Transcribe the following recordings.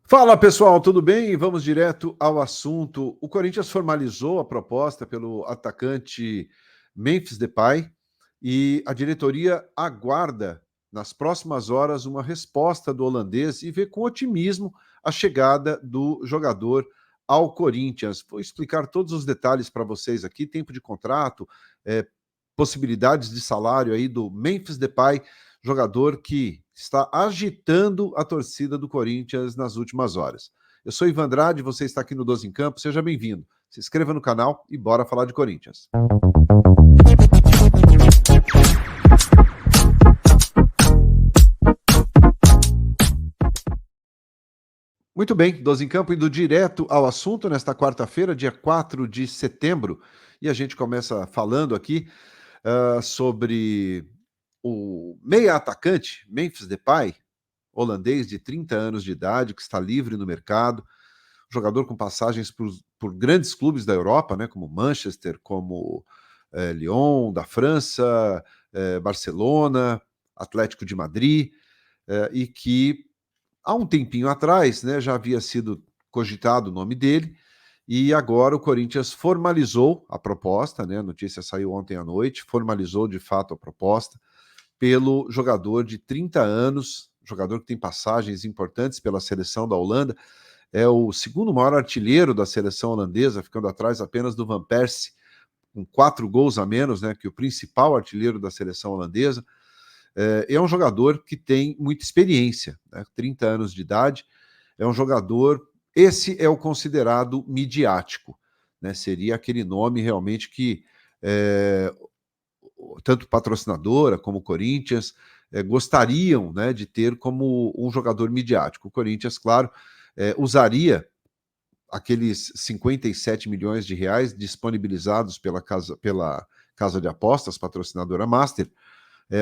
Fala pessoal, tudo bem? Vamos direto ao assunto. O Corinthians formalizou a proposta pelo atacante Memphis Depay e a diretoria aguarda nas próximas horas uma resposta do holandês e vê com otimismo a chegada do jogador ao Corinthians. Vou explicar todos os detalhes para vocês aqui: tempo de contrato, possibilidades de salário aí do Memphis Depay, jogador que está agitando a torcida do Corinthians nas últimas horas. Eu sou Ivan Andrade, você está aqui no 12 em Campo, seja bem-vindo. Se inscreva no canal e bora falar de Corinthians. Muito bem, 12 em Campo indo direto ao assunto nesta quarta-feira, dia 4 de setembro, e a gente começa falando aqui sobre o meia-atacante Memphis Depay, holandês de 30 anos de idade, que está livre no mercado, jogador com passagens por grandes clubes da Europa, né, como Manchester, como Lyon, da França, Barcelona, Atlético de Madrid, e que há um tempinho atrás, né, já havia sido cogitado o nome dele, e agora o Corinthians formalizou a proposta, né, a notícia saiu ontem à noite, formalizou de fato a proposta, pelo jogador de 30 anos, jogador que tem passagens importantes pela seleção da Holanda, é o segundo maior artilheiro da seleção holandesa, ficando atrás apenas do Van Persie, com 4 gols a menos, né, que o principal artilheiro da seleção holandesa. É um jogador que tem muita experiência, né, 30 anos de idade, é um jogador, esse é o considerado midiático, né, seria aquele nome realmente que tanto patrocinadora como Corinthians gostariam, né, de ter como um jogador midiático. O Corinthians, claro, usaria aqueles 57 milhões de reais disponibilizados pela casa de apostas, patrocinadora Master,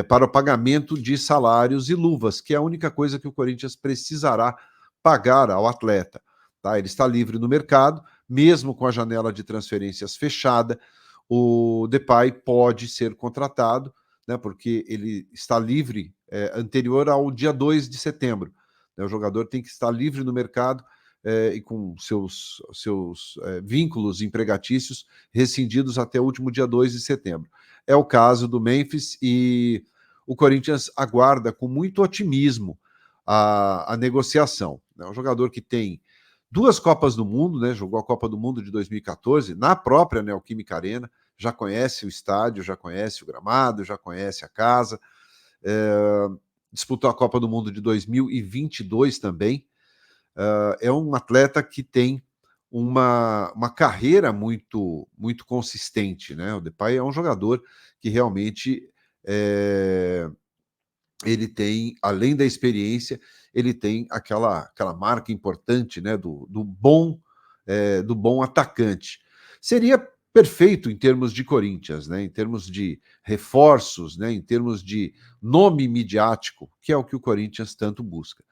para o pagamento de salários e luvas, que é a única coisa que o Corinthians precisará pagar ao atleta. Tá? Ele está livre no mercado, mesmo com a janela de transferências fechada, o Depay pode ser contratado, né, porque ele está livre anterior ao dia 2 de setembro. Né, o jogador tem que estar livre no mercado e com seus vínculos empregatícios rescindidos até o último dia 2 de setembro. É o caso do Memphis e o Corinthians aguarda com muito otimismo a negociação. É um jogador que tem 2 Copas do Mundo, né? Jogou a Copa do Mundo de 2014 na própria Neoquímica Arena, já conhece o estádio, já conhece o gramado, já conhece a casa. Disputou a Copa do Mundo de 2022 também. É um atleta que tem uma carreira muito consistente, né? O Depay é um jogador que realmente ele tem, além da experiência, ele tem aquela marca importante, né, do bom atacante. Seria perfeito em termos de Corinthians, né, em termos de reforços, né, em termos de nome midiático, que é o que o Corinthians tanto busca.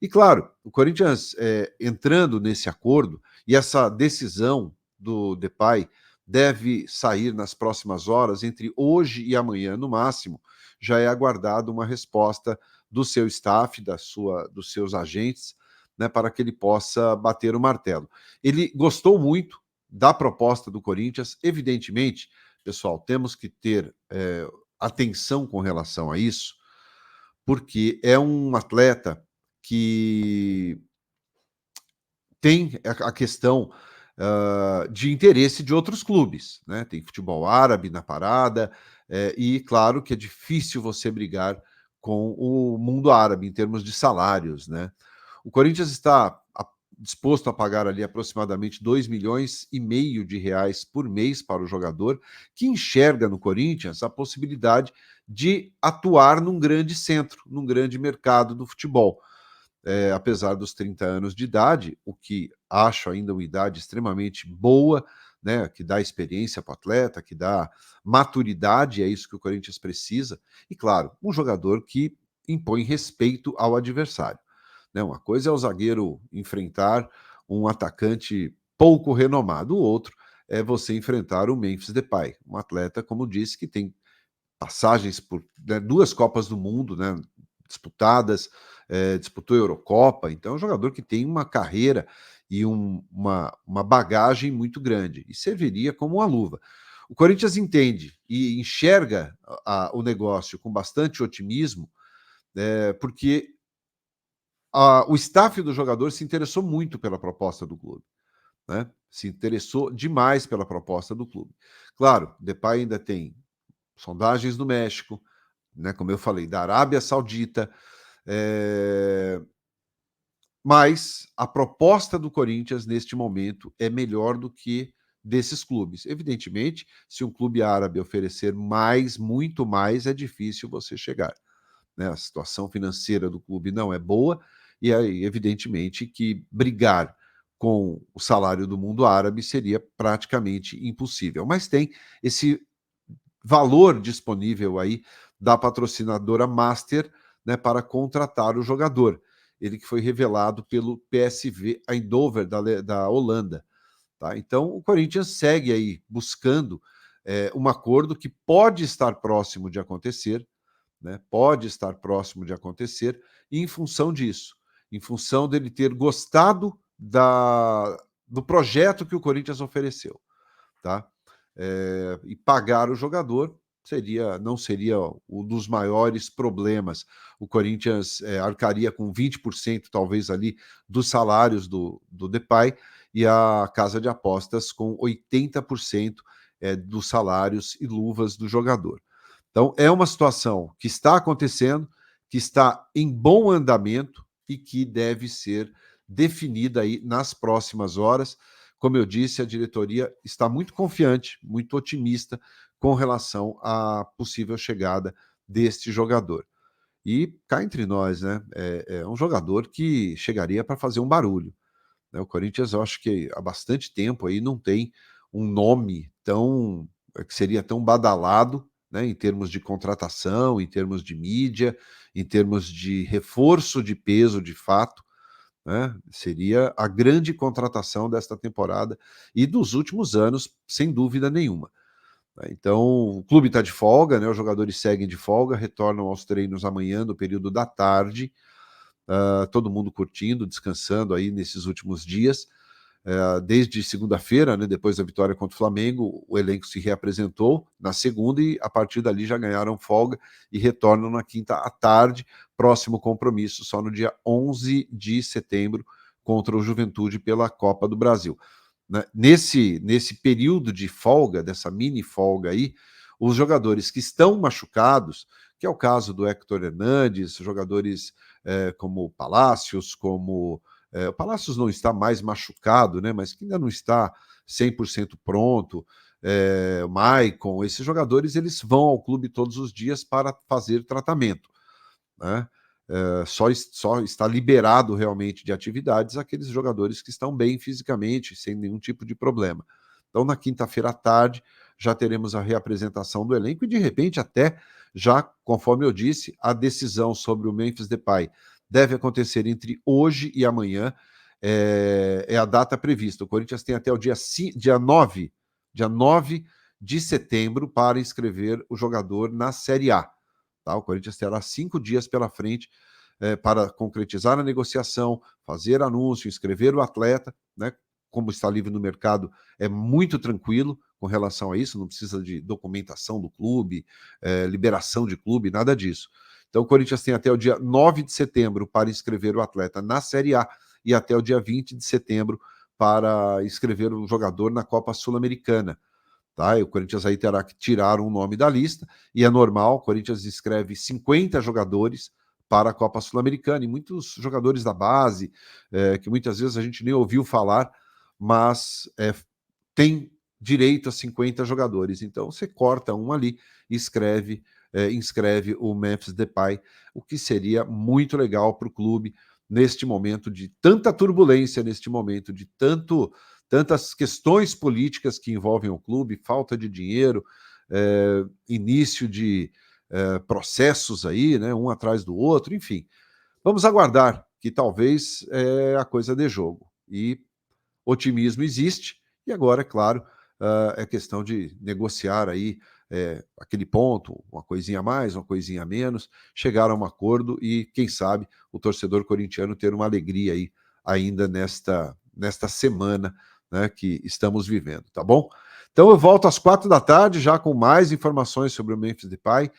E claro, o Corinthians entrando nesse acordo, e essa decisão do Depay deve sair nas próximas horas, entre hoje e amanhã no máximo, já é aguardado uma resposta do seu staff, dos seus agentes, né, para que ele possa bater o martelo. Ele gostou muito da proposta do Corinthians, evidentemente, pessoal, temos que ter atenção com relação a isso, porque é um atleta que tem a questão de interesse de outros clubes, né? Tem futebol árabe na parada, e claro que é difícil você brigar com o mundo árabe em termos de salários, né? O Corinthians está disposto a pagar ali aproximadamente 2,5 milhões de reais por mês para o jogador, que enxerga no Corinthians a possibilidade de atuar num grande centro, num grande mercado do futebol. Apesar dos 30 anos de idade, o que acho ainda uma idade extremamente boa, né, que dá experiência para o atleta, que dá maturidade, é isso que o Corinthians precisa, e claro, um jogador que impõe respeito ao adversário. Né? Uma coisa é o zagueiro enfrentar um atacante pouco renomado, o outro é você enfrentar o Memphis Depay, um atleta, como disse, que tem passagens por 2 Copas do Mundo, né, disputadas, disputou a Eurocopa, então é um jogador que tem uma carreira e uma bagagem muito grande, e serviria como uma luva. O Corinthians entende e enxerga o negócio com bastante otimismo, porque o staff do jogador se interessou muito pela proposta do clube, né? Se interessou demais pela proposta do clube. Claro, Depay ainda tem sondagens do México, né? Como eu falei, da Arábia Saudita, mas a proposta do Corinthians neste momento é melhor do que desses clubes. Evidentemente, se um clube árabe oferecer mais, muito mais, é difícil você chegar, né? A situação financeira do clube não é boa, e aí, evidentemente, que brigar com o salário do mundo árabe seria praticamente impossível. Mas tem esse valor disponível aí da patrocinadora Master, né, para contratar o jogador. Ele que foi revelado pelo PSV Eindhoven, da Holanda. Tá? Então, o Corinthians segue aí buscando um acordo que pode estar próximo de acontecer, né? Pode estar próximo de acontecer, e em função disso, em função dele ter gostado do projeto que o Corinthians ofereceu, tá? E pagar o jogador não seria um dos maiores problemas. O Corinthians arcaria com 20%, talvez, ali, dos salários do Depay, e a casa de apostas com 80% dos salários e luvas do jogador. Então, é uma situação que está acontecendo, que está em bom andamento e que deve ser definida aí nas próximas horas. Como eu disse, a diretoria está muito confiante, muito otimista com relação à possível chegada deste jogador. E cá entre nós, né? É um jogador que chegaria para fazer um barulho, né? O Corinthians, eu acho que há bastante tempo aí não tem um nome que seria tão badalado, né, em termos de contratação, em termos de mídia, em termos de reforço de peso de fato, né? Seria a grande contratação desta temporada e dos últimos anos, sem dúvida nenhuma. Então, o clube está de folga, né? Os jogadores seguem de folga, retornam aos treinos amanhã, no período da tarde. Todo mundo curtindo, descansando aí nesses últimos dias. Desde segunda-feira, né, depois da vitória contra o Flamengo, o elenco se reapresentou na segunda e a partir dali já ganharam folga e retornam na quinta à tarde. Próximo compromisso só no dia 11 de setembro contra o Juventude pela Copa do Brasil. Né? Nesse período de folga, dessa mini folga aí, os jogadores que estão machucados, que é o caso do Héctor Hernandes, jogadores como o Palácios, o Palácios não está mais machucado, né, mas que ainda não está 100% pronto. O Maicon, esses jogadores, eles vão ao clube todos os dias para fazer tratamento, né? Só está liberado realmente de atividades aqueles jogadores que estão bem fisicamente, sem nenhum tipo de problema. Então, na quinta-feira à tarde, já teremos a reapresentação do elenco e, de repente, até já, conforme eu disse, a decisão sobre o Memphis Depay deve acontecer entre hoje e amanhã. É a data prevista. O Corinthians tem até o dia 9 de setembro para inscrever o jogador na Série A. Tá? O Corinthians terá 5 dias pela frente para concretizar a negociação, fazer anúncio, inscrever o atleta, né? Como está livre no mercado, é muito tranquilo com relação a isso, não precisa de documentação do clube, liberação de clube, nada disso. Então o Corinthians tem até o dia 9 de setembro para inscrever o atleta na Série A e até o dia 20 de setembro para inscrever o jogador na Copa Sul-Americana. Tá? E o Corinthians aí terá que tirar um nome da lista, e é normal, o Corinthians escreve 50 jogadores para a Copa Sul-Americana, e muitos jogadores da base, que muitas vezes a gente nem ouviu falar, mas tem direito a 50 jogadores. Então você corta um ali e inscreve o Memphis Depay, o que seria muito legal para o clube neste momento de tanta turbulência, neste momento de tantas questões políticas que envolvem o clube, falta de dinheiro, início de processos aí, né, um atrás do outro, enfim. Vamos aguardar que talvez a coisa dê jogo. E otimismo existe, e agora, é claro, é questão de negociar aí aquele ponto, uma coisinha a mais, uma coisinha a menos, chegar a um acordo e, quem sabe, o torcedor corintiano ter uma alegria aí ainda nesta semana, né, que estamos vivendo, tá bom? Então eu volto às 4 da tarde já com mais informações sobre o Memphis Depay,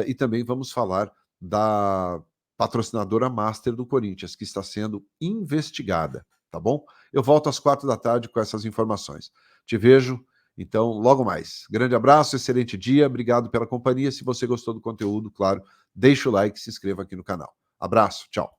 e também vamos falar da patrocinadora master do Corinthians, que está sendo investigada, tá bom? Eu volto às 4 da tarde com essas informações. Te vejo, então, logo mais. Grande abraço, excelente dia, obrigado pela companhia. Se você gostou do conteúdo, claro, deixa o like e se inscreva aqui no canal. Abraço, tchau.